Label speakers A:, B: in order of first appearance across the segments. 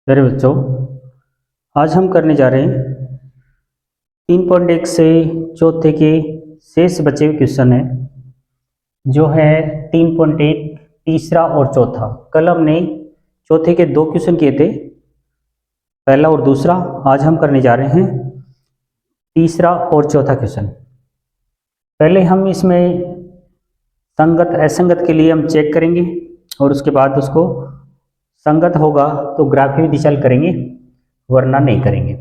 A: मेरे बच्चों, आज हम करने जा रहे हैं 3.1 से चौथे के शेष बचे हुए क्वेश्चन है जो है 3.1 तीसरा और चौथा। कल हमने चौथे के 2 क्वेश्चन किए थे, पहला और दूसरा। आज हम करने जा रहे हैं तीसरा और चौथा क्वेश्चन। पहले हम इसमें संगत असंगत के लिए हम चेक करेंगे और उसके बाद उसको संगत होगा तो ग्राफी विधि चल करेंगे, वरना नहीं करेंगे।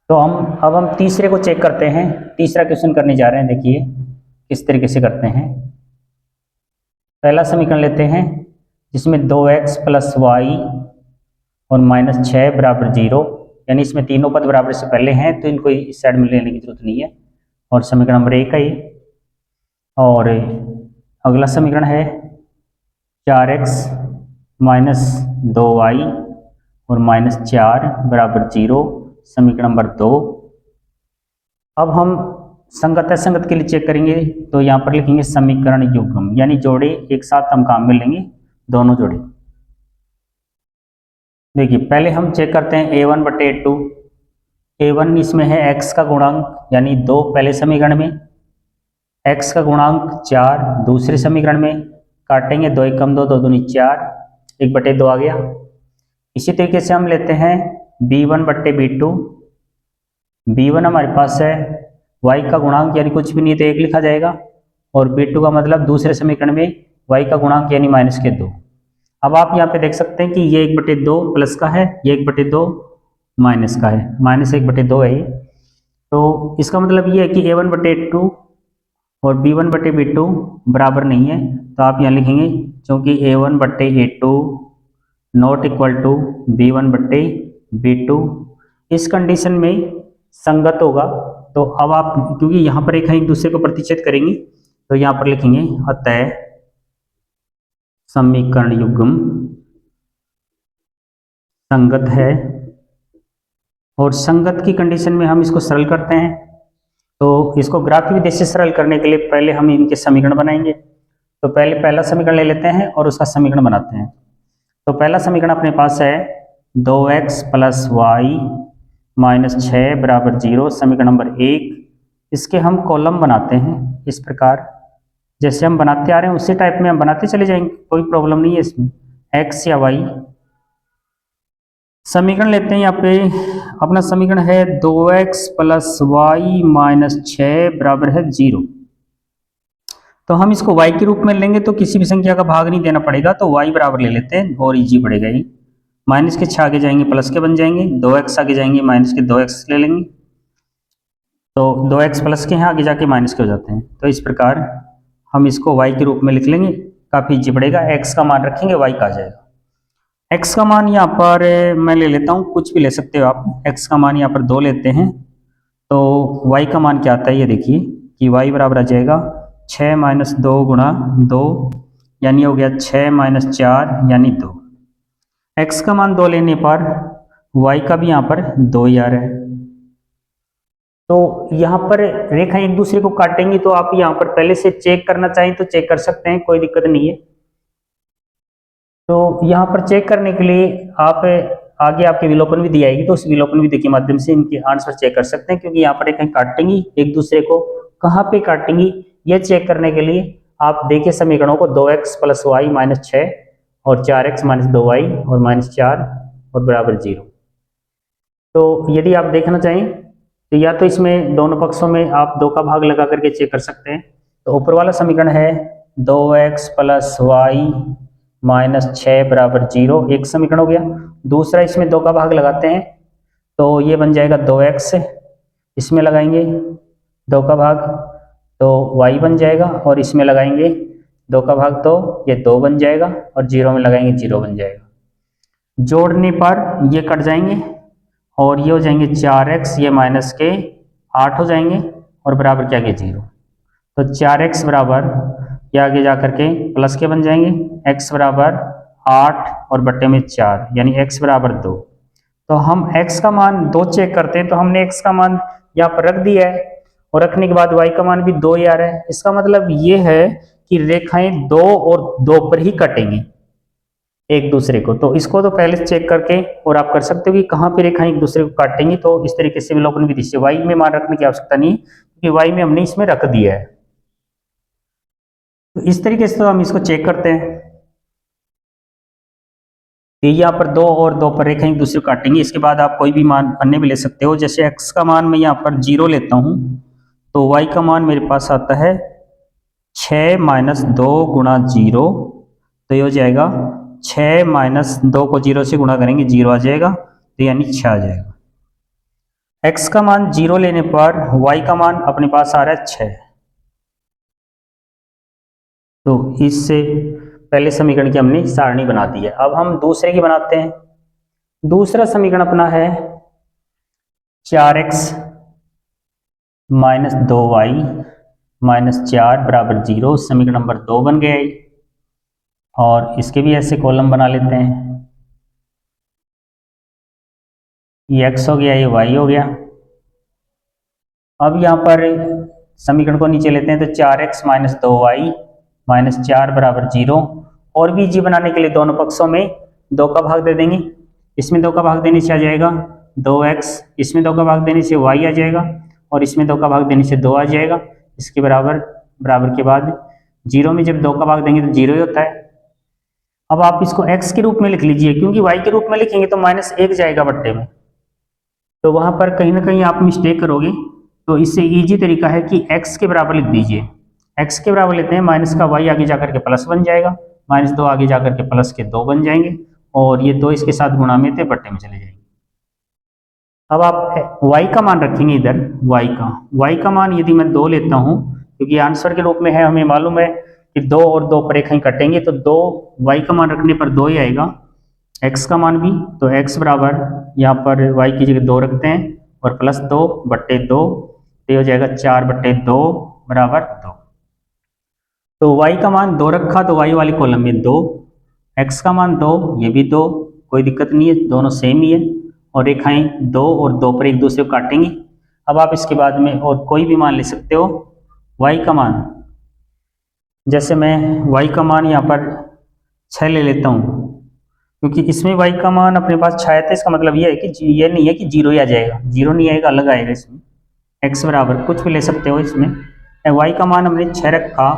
A: तो हम तीसरे को चेक करते हैं। तीसरा क्वेश्चन करने जा रहे हैं। देखिए किस तरीके से करते हैं। पहला समीकरण लेते हैं जिसमें 2x + y और -6 बराबर 0, यानी इसमें तीनों पद बराबर से पहले हैं तो इनको इस साइड में लेने की जरूरत नहीं है। और समीकरण नंबर 1 है ये। और अगला समीकरण है 4x - 2y और -4 बराबर 0, समीकरण नंबर 2। अब हम संगत असंगत के लिए चेक करेंगे तो यहाँ पर लिखेंगे समीकरण युग्म, यानी जोड़े एक साथ हम काम में लेंगे, दोनों जोड़े। देखिए पहले हम चेक करते हैं a1/a2। a1 इसमें है x का गुणांक यानी 2 पहले समीकरण में, x का गुणांक 4 दूसरे समीकरण में। काटेंगे 2 × 2 2 दूनी 4, 1/2 आ गया। इसी तरीके से हम लेते हैं b1/b2। b1 हमारे पास है y का गुणांक यानी कुछ भी नहीं तो 1 लिखा जाएगा, और b2 का मतलब दूसरे समीकरण में y का गुणांक यानी -2। अब आप यहाँ पे देख सकते हैं कि ये 1/2 प्लस का है, ये 1/2 माइनस का है, -1/2 है ये। तो इसका मतलब ये है कि a1/a2 और b1/b2 बराबर नहीं है, तो आप यहाँ लिखेंगे क्योंकि a1/a2 not equal to b1/b2। इस कंडीशन में संगत होगा। तो अब आप क्योंकि यहाँ पर एक दूसरे को प्रतिच्छेद करेंगे तो यहाँ पर लिखेंगे अतः समीकरण युग्म संगत है। और संगत की कंडीशन में हम इसको सरल करते हैं। तो इसको ग्राफी विधि से सरल करने के लिए पहले हम इनके समीकरण बनाएंगे। तो पहले पहला समीकरण ले लेते हैं और उसका समीकरण बनाते हैं। तो पहला समीकरण अपने पास है 2x + y -6 बराबर 0, समीकरण नंबर 1। इसके हम कॉलम बनाते हैं इस प्रकार, जैसे हम बनाते आ रहे हैं उसी टाइप में हम बनाते चले जाएंगे, कोई प्रॉब्लम नहीं है इसमें। x या y समीकरण लेते हैं। यहाँ पे अपना समीकरण है 2x + y -6 बराबर है 0। तो हम इसको y के रूप में लेंगे तो किसी भी संख्या का भाग नहीं देना पड़ेगा, तो y बराबर ले लेते हैं और इजी पड़ेगा ये। माइनस के 6 आगे जाएंगे प्लस के बन जाएंगे, 2x आगे जाएंगे माइनस के 2x ले लेंगे, तो 2x प्लस के हैं आगे जाके माइनस के हो जाते हैं। तो इस प्रकार हम इसको y के रूप में लिख लेंगे, काफी इजी पड़ेगा। x का मान रखेंगे, y का आ जाएगा। x का मान यहाँ पर मैं ले लेता हूँ, कुछ भी ले सकते हो आप। x का मान यहाँ पर 2 लेते हैं, तो y का मान क्या आता है ये देखिए कि y बराबर आ जाएगा 6 - 2 × 2, यानी हो गया 6 - 4 यानी 2। x का मान 2 लेने पर y का भी यहाँ पर 2 ही आ रहा है। तो यहाँ पर रेखा एक दूसरे को काटेंगी, तो आप यहाँ पर पहले से चेक करना चाहें तो चेक कर सकते हैं, कोई दिक्कत नहीं है। तो यहाँ पर चेक करने के लिए आप आगे आपकी विलोपन विधि आएगी, तो उस विलोपन विधि के माध्यम से इनके आंसर चेक कर सकते हैं, क्योंकि यहाँ पर कहीं काटेंगी एक दूसरे को, कहाँ पे काटेंगी ये चेक करने के लिए आप देखिए समीकरणों को 2x + y -6 और 4x - 2y और -4 और बराबर 0। तो यदि आप देखना चाहें तो या तो इसमें दोनों पक्षों में आप 2 का भाग लगा करके चेक कर सकते हैं। तो ऊपर वाला समीकरण है 2x + y -6 बराबर 0, एक समीकरण हो गया। दूसरा इसमें 2 का भाग लगाते हैं तो ये बन जाएगा 2x, इसमें लगाएंगे 2 का भाग तो y बन जाएगा, और इसमें लगाएंगे 2 का भाग तो ये 2 बन जाएगा, और 0 में लगाएंगे 0 बन जाएगा। जोड़ने पर ये कट जाएंगे और ये हो जाएंगे 4x, ये माइनस के 8 हो जाएंगे और बराबर क्या के 0। तो 4x बराबर ये आगे जा करके प्लस के बन जाएंगे, x बराबर 8 और बट्टे में 4 यानी x बराबर 2। तो हम x का मान 2 चेक करते हैं, तो हमने x का मान यहाँ पर रख दिया है और रखने के बाद y का मान भी 2 ही आ रहा है। इसका मतलब ये है कि रेखाएं 2 और 2 पर ही कटेंगी। एक दूसरे को। तो इसको तो पहले चेक करके और आप कर सकते हो कि कहाँ पे रेखाएं एक दूसरे को काटेंगी। तो इस तरीके से विलोपन विधि से y में मान रखने की आवश्यकता नहीं, क्योंकि y में हमने इसमें रख दिया है। तो इस तरीके से तो हम इसको चेक करते हैं। तो यहाँ पर 2 और 2 पर रेखाएं एक दूसरे को काटेंगी। इसके बाद आप कोई भी मान अन्य भी ले सकते हो। जैसे x का मान मैं यहाँ पर 0 लेता हूँ, तो y का मान मेरे पास आता है 6 माइनस 2 गुणा 0। तो ये हो जाएगा 6 माइनस 2 को 0 से गुणा करेंगे 0 आ जाएगा, तो यानी 6 आ जाएगा। x का मान 0 लेने पर y का मान अपने पास आ रहा है 6। तो इससे पहले समीकरण की हमने सारणी बना दी है। अब हम दूसरे की बनाते हैं। दूसरा समीकरण अपना है 4x माइनस 2y माइनस 4 बराबर 0। समीकरण नंबर 2 बन गया है। और इसके भी ऐसे कॉलम बना लेते हैं। ये x हो गया, ये y हो गया। अब यहाँ पर समीकरण को नीचे लेते हैं, तो 4x माइनस 2y माइनस 4 बराबर 0। और भी जी बनाने के लिए दोनों पक्षों में 2 का भाग दे देंगे। इसमें 2 का भाग देने से आ जाएगा 2x, इसमें 2 का भाग देने से y आ जाएगा, और इसमें 2 का भाग देने से 2 आ जाएगा। इसके बराबर बराबर के बाद 0 में जब 2 का भाग देंगे तो 0 ही होता है। अब आप इसको x के रूप में लिख लीजिए, क्योंकि y के रूप में लिखेंगे तो -1 जाएगा बट्टे में, तो वहां पर कहीं ना कहीं आप मिस्टेक करोगे। तो इससे इजी तरीका है कि x के बराबर लिख दीजिए। x के बराबर लेते हैं, माइनस का y आगे जाकर के प्लस बन जाएगा, -2 आगे जाकर के प्लस के 2 बन जाएंगे, और ये 2 इसके साथ गुणा में थे बट्टे में चले जाएंगे। अब आप y का मान रखेंगे इधर, y का मान यदि मैं 2 लेता हूं, क्योंकि आंसर के रूप में है, हमें मालूम है कि 2 और 2 पर रेखाएं कटेंगे, तो 2 y का मान रखने पर 2 ही आएगा, x का मान भी। तो x बराबर यहाँ पर y की जगह 2 रखते हैं, और प्लस 2 बट्टे 2, तो हो जाएगा 4 बट्टे 2 बराबर 2। तो y का मान 2 रखा, तो y वाली कॉलम में 2, x का मान 2, ये भी 2, कोई दिक्कत नहीं है, दोनों सेम ही है। और रेखाएं 2 और 2 पर एक दूसरे को काटेंगी। अब आप इसके बाद में और कोई भी मान ले सकते हो। y का मान, जैसे मैं y का मान यहाँ पर 6 ले लेता हूँ, क्योंकि इसमें y का मान अपने पास 6 है, इसका मतलब ये है कि ये नहीं है कि 0 ही आ जाएगा, 0 नहीं आएगा, अलग आएगा इसमें। x बराबर कुछ भी ले सकते हो इसमें। y का मान हमने 6 रखा,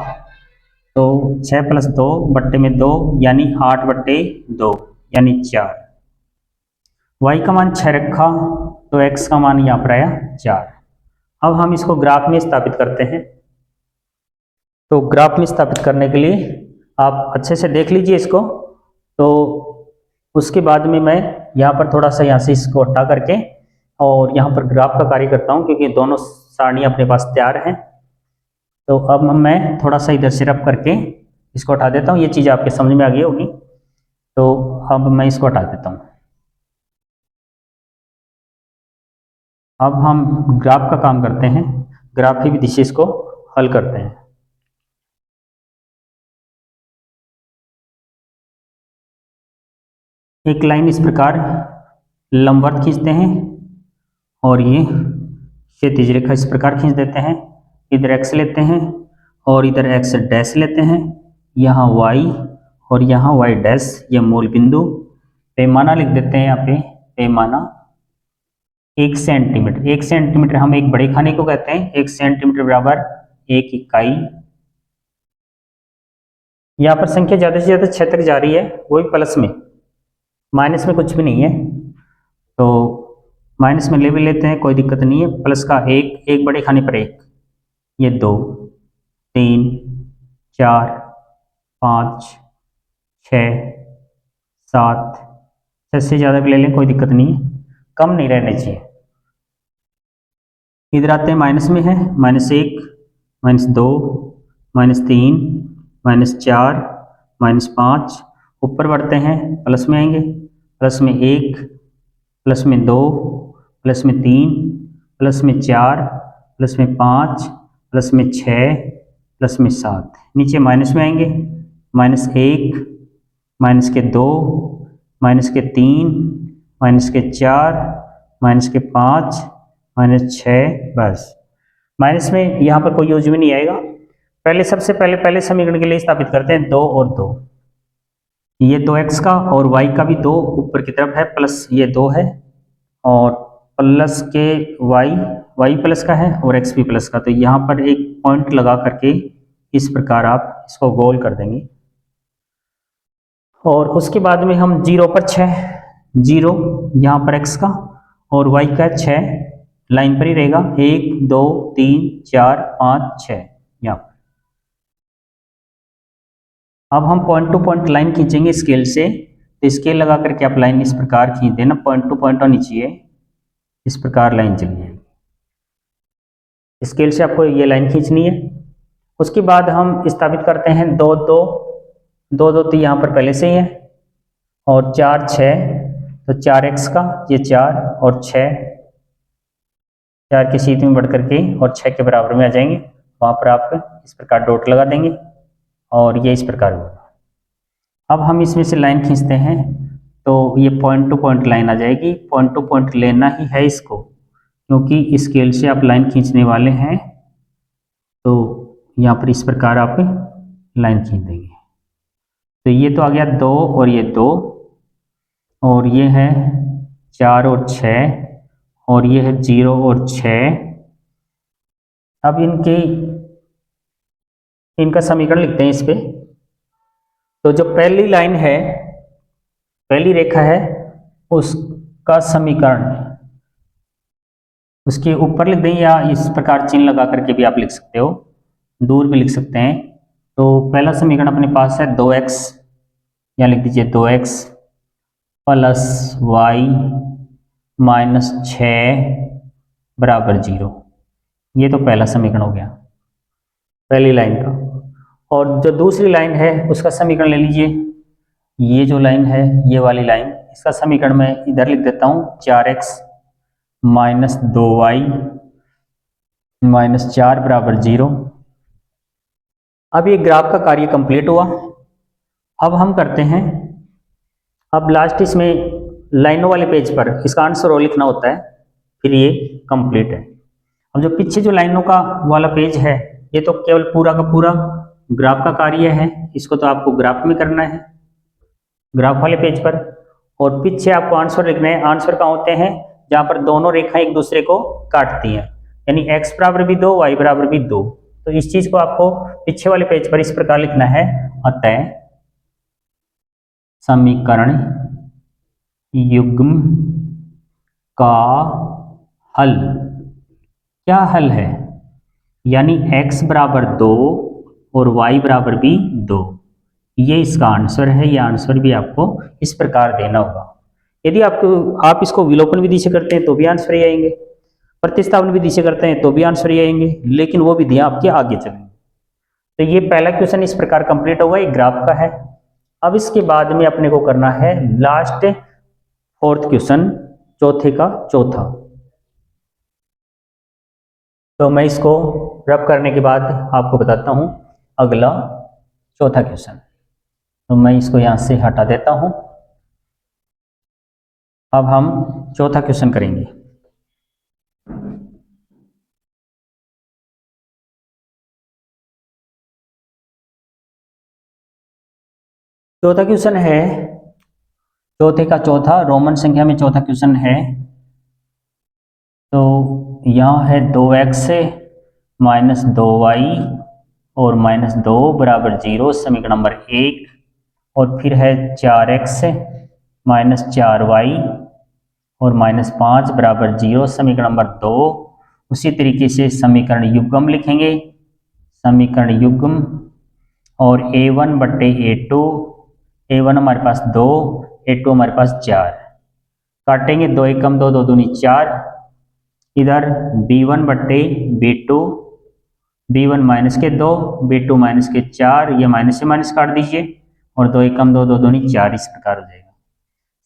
A: तो 6 प्लस 2 बट्टे में 2, यानी 8 बट्टे 2 यानी 4। y का मान 6 रखा, तो x का मान यहाँ पर आया 4। अब हम इसको ग्राफ में स्थापित करते हैं। तो ग्राफ में स्थापित करने के लिए आप अच्छे से देख लीजिए इसको। तो उसके बाद में मैं यहाँ पर थोड़ा सा यहाँ से इसको हटा करके और यहाँ पर ग्राफ का कार्य करता हूँ, क्योंकि दोनों सारणियाँ अपने पास तैयार हैं। तो अब मैं थोड़ा सा इधर से रब करके इसको हटा देता हूँ। ये चीज़ आपके समझ में आ गई होगी। तो अब मैं इसको हटा देता हूँ। अब हम ग्राफ का काम करते हैं, ग्राफ की विधि से इसको हल करते हैं। एक लाइन इस प्रकार लंबवत खींचते हैं, और ये क्षैतिज रेखा इस प्रकार खींच देते हैं। इधर x लेते हैं और इधर x डैश लेते हैं, यहाँ y और यहाँ y डैश, ये मूल बिंदु। पैमाना लिख देते हैं यहाँ पे, पैमाना 1 सेंटीमीटर। 1 सेंटीमीटर हम एक बड़े खाने को कहते हैं। 1 सेंटीमीटर बराबर 1 इकाई। यहाँ पर संख्या ज़्यादा से ज़्यादा 6 तक जा रही है, वो भी प्लस में, माइनस में कुछ भी नहीं है। तो माइनस में ले भी लेते हैं, कोई दिक्कत नहीं है। प्लस का 1, एक बड़े खाने पर 1, ये 2, 3, 4, 5, 6, 7, 6 से ज़्यादा भी ले लें, कोई दिक्कत नहीं है, कम नहीं रहने चाहिए। इधर आते हैं, माइनस में है, -1, -2, -3, -4, -5। ऊपर बढ़ते हैं, प्लस में आएंगे, प्लस में 1, प्लस में 2, प्लस में 3, प्लस में 4, प्लस में 5, प्लस में 6, प्लस में 7। नीचे माइनस में आएंगे, -1, माइनस के 2, माइनस के 3, माइनस के 4, माइनस के 5, -6। बस माइनस में यहाँ पर कोई योग में नहीं आएगा। पहले सबसे पहले समीकरण के लिए स्थापित करते हैं 2 और 2। ये 2x का और y का भी 2 ऊपर की तरफ है, प्लस ये 2 है और प्लस के y प्लस का है और x भी प्लस का। तो यहाँ पर एक पॉइंट लगा करके इस प्रकार आप इसको गोल कर देंगे और उसके बाद में हम 0 पर 6, 0 यहाँ पर x का और y का 6 लाइन पर ही रहेगा, 1 2 3 4 5 6 यहाँ पर। अब हम पॉइंट टू पॉइंट लाइन खींचेंगे स्केल से, तो स्केल लगा करके आप लाइन इस प्रकार खींच देना, पॉइंट टू पॉइंट होनी चाहिए, इस प्रकार लाइन चली जाएगी। स्केल से आपको ये लाइन खींचनी है। उसके बाद हम स्थापित करते हैं 2 2 2 2 तो यहाँ पर पहले से ही है और 4 6 तो 4x का ये 4 और 6 4 की सीध में बढ़ करके और 6 के बराबर में आ जाएंगे, वहाँ पर आप इस प्रकार डॉट लगा देंगे और ये इस प्रकार होगा। अब हम इसमें से लाइन खींचते हैं तो ये पॉइंट टू पॉइंट लाइन आ जाएगी। पॉइंट टू पॉइंट लेना ही है इसको, क्योंकि स्केल से आप लाइन खींचने वाले हैं, तो यहाँ पर इस प्रकार आप लाइन खींच देंगे। तो ये तो आ गया 2 और ये 2 और ये है 4 और 6 और ये है 0 और 6। अब इनका समीकरण लिखते हैं इस पे। तो जो पहली लाइन है, पहली रेखा है, उसका समीकरण उसके ऊपर लिख दें या इस प्रकार चिन्ह लगा करके भी आप लिख सकते हो, दूर भी लिख सकते हैं। तो पहला समीकरण अपने पास है 2x, या लिख दीजिए 2x प्लस वाई माइनस 6 बराबर 0। ये तो पहला समीकरण हो गया पहली लाइन का। और जो दूसरी लाइन है उसका समीकरण ले लीजिए, ये जो लाइन है ये वाली लाइन, इसका समीकरण मैं इधर लिख देता हूँ 4x माइनस 2y माइनस 4 बराबर 0। अब ये ग्राफ का कार्य कंप्लीट हुआ। अब हम करते हैं, अब लास्ट इसमें लाइनों वाले पेज पर इसका आंसर और लिखना होता है, फिर ये कंप्लीट है। अब जो पीछे जो लाइनों का वाला पेज है, ये तो केवल पूरा का पूरा ग्राफ का कार्य है, इसको तो आपको ग्राफ में करना है, ग्राफ वाले पेज पर। और पीछे आपको आंसर लिखना है। आंसर कहाँ होते हैं? जहाँ पर दोनों रेखा एक दूसरे को काटती हैं, यानी x बराबर भी 2 y बराबर भी 2। तो इस चीज को आपको पीछे वाले पेज पर इस प्रकार लिखना है, अतः समीकरण युग्म का हल। क्या हल है? यानी x बराबर 2 और y बराबर भी 2, ये इसका आंसर है। ये आंसर भी आपको इस प्रकार देना होगा। यदि आप इसको विलोपन विधि से करते हैं तो भी आंसर ही आएंगे, प्रतिस्थापन विधि से करते हैं तो भी आंसर ही आएंगे, लेकिन वो विधियां आपके आगे चलेंगी। तो ये पहला क्वेश्चन इस प्रकार कंप्लीट होगा, ये ग्राफ का है। अब इसके बाद में अपने को करना है लास्ट फोर्थ क्वेश्चन, चौथे का चौथा। तो मैं इसको रब करने के बाद आपको बताता हूं अगला चौथा क्वेश्चन। तो मैं इसको यहां से हटा देता हूं। अब हम चौथा क्वेश्चन करेंगे। चौथा क्वेश्चन है, चौथे का चौथा, रोमन संख्या में चौथा क्वेश्चन है। तो यहाँ है 2x माइनस 2y और माइनस 2 बराबर 0, समीकरण नंबर 1। और फिर है 4x माइनस 4y और माइनस 5 बराबर 0, समीकरण नंबर 2। उसी तरीके से समीकरण युग्म लिखेंगे, समीकरण युग्म, और a1 बट्टे a2, a1 हमारे पास 2, a2 हमारे पास 4, काटेंगे 2 एकम 2, 2 दूनी 4, इधर b1 बट्टे b2, b1 माइनस के 2, b2 माइनस के 4, ये माइनस से माइनस काट दीजिए और 2 एकम 2, 2 दूनी 4, इस प्रकार हो जाएगा।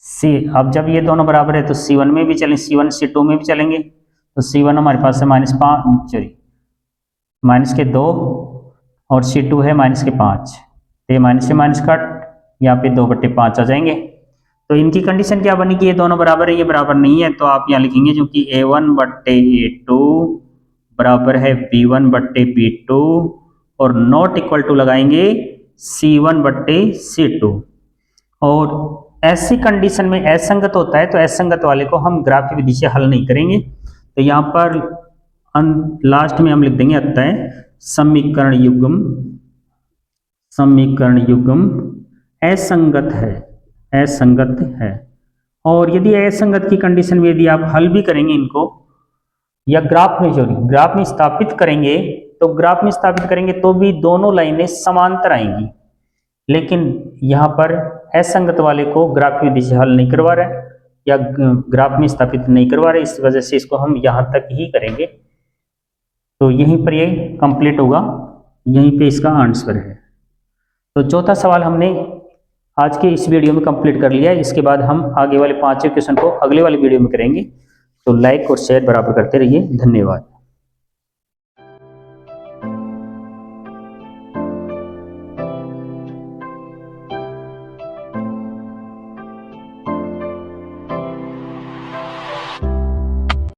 A: सी, अब जब ये दोनों बराबर है तो C1 में भी चलें, C1 C2 में भी चलेंगे। तो C1 हमारे पास है माइनस 5, सॉरी माइनस के 2 और C2 है माइनस के 5, तो ये माइनस से माइनस काट, यहाँ पे 2 बट्टे 5 आ जाएंगे। तो इनकी कंडीशन क्या बनी कि ये दोनों बराबर है, ये बराबर नहीं है, तो आप यहाँ लिखेंगे क्योंकि a1 बट्टे a2 बराबर है b1 बट्टे b2 और नॉट इक्वल टू लगाएंगे c1 बट्टे c2। और ऐसी कंडीशन में असंगत होता है तो असंगत वाले को हम ग्राफीय विधि से हल नहीं करेंगे। तो यहाँ पर लास्ट में हम लिख देंगे अतः समीकरण युग्म असंगत है। और यदि असंगत की कंडीशन में यदि आप हल भी करेंगे इनको या ग्राफ में स्थापित करेंगे तो भी दोनों लाइनें समांतर आएंगी, लेकिन यहाँ पर असंगत वाले को ग्राफीय विधि से हल नहीं करवा रहा है या ग्राफ में स्थापित नहीं करवा रहे, इस वजह से इसको हम यहाँ तक ही करेंगे। तो यहीं पर ये कंप्लीट होगा, यहीं पे इसका आंसर है। तो चौथा सवाल हमने आज के इस वीडियो में कंप्लीट कर लिया है। इसके बाद हम आगे वाले 5वें क्वेश्चन को अगले वाले वीडियो में करेंगे। तो लाइक और शेयर बराबर करते रहिए। धन्यवाद।